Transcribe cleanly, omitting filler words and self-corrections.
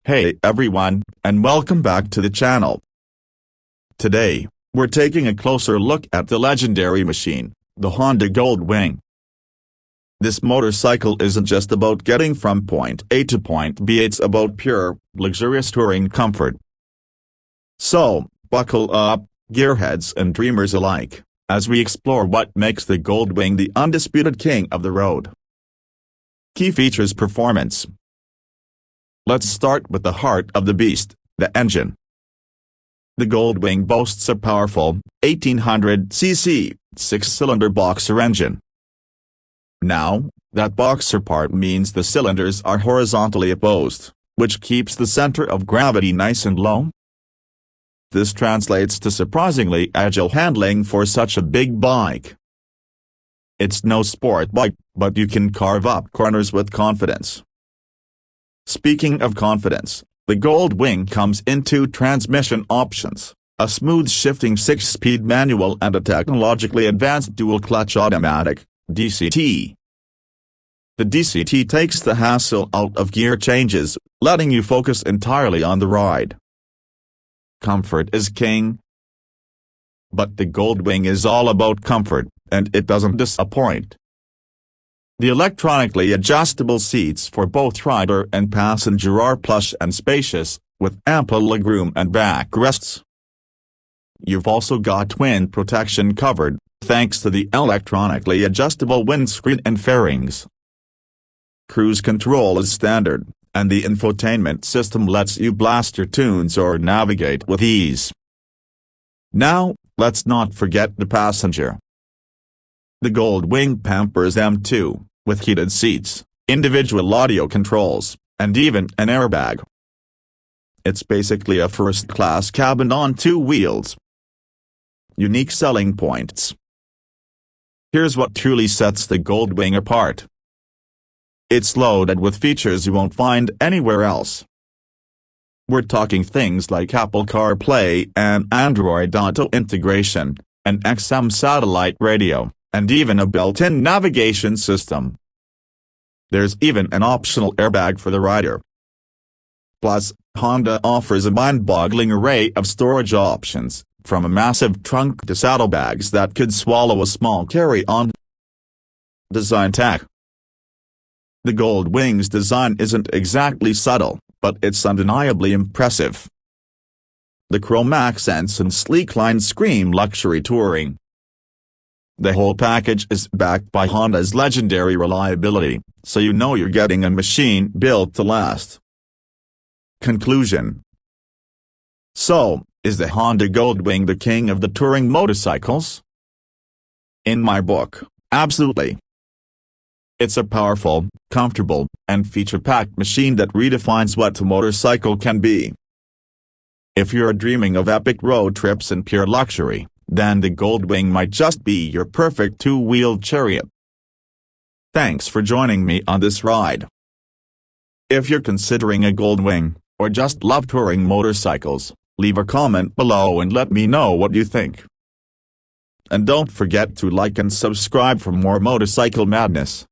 Hey everyone, and welcome back to the channel. Today, we're taking a closer look at the legendary machine, the Honda Goldwing. This motorcycle isn't just about getting from point A to point B, it's about pure, luxurious touring comfort. So, buckle up, gearheads and dreamers alike, as we explore what makes the Goldwing the undisputed king of the road. Key features: performance. Let's start with the heart of the beast, the engine. The Goldwing boasts a powerful, 1800cc, 6-cylinder boxer engine. Now, that boxer part means the cylinders are horizontally opposed, which keeps the center of gravity nice and low. This translates to surprisingly agile handling for such a big bike. It's no sport bike, but you can carve up corners with confidence. Speaking of confidence, the Goldwing comes in two transmission options, a smooth shifting 6-speed manual and a technologically advanced dual-clutch automatic, DCT. The DCT takes the hassle out of gear changes, letting you focus entirely on the ride. Comfort is king. But the Goldwing is all about comfort, and it doesn't disappoint. The electronically adjustable seats for both rider and passenger are plush and spacious, with ample legroom and backrests. You've also got twin protection covered, thanks to the electronically adjustable windscreen and fairings. Cruise control is standard, and the infotainment system lets you blast your tunes or navigate with ease. Now, let's not forget the passenger. The Goldwing pampers them too, with heated seats, individual audio controls, and even an airbag. It's basically a first-class cabin on two wheels. Unique selling points. Here's what truly sets the Goldwing apart. It's loaded with features you won't find anywhere else. We're talking things like Apple CarPlay and Android Auto integration, an XM satellite radio, and even a built-in navigation system. There's even an optional airbag for the rider. Plus, Honda offers a mind-boggling array of storage options, from a massive trunk to saddlebags that could swallow a small carry-on. Design tech. The Goldwing's design isn't exactly subtle, but it's undeniably impressive. The chrome accents and sleek lines scream luxury touring. The whole package is backed by Honda's legendary reliability, so you know you're getting a machine built to last. Conclusion. So, is the Honda Goldwing the king of the touring motorcycles? In my book, absolutely. It's a powerful, comfortable, and feature-packed machine that redefines what a motorcycle can be. If you're dreaming of epic road trips and pure luxury, then the Goldwing might just be your perfect two-wheeled chariot. Thanks for joining me on this ride. If you're considering a Goldwing, or just love touring motorcycles, leave a comment below and let me know what you think. And don't forget to like and subscribe for more motorcycle madness.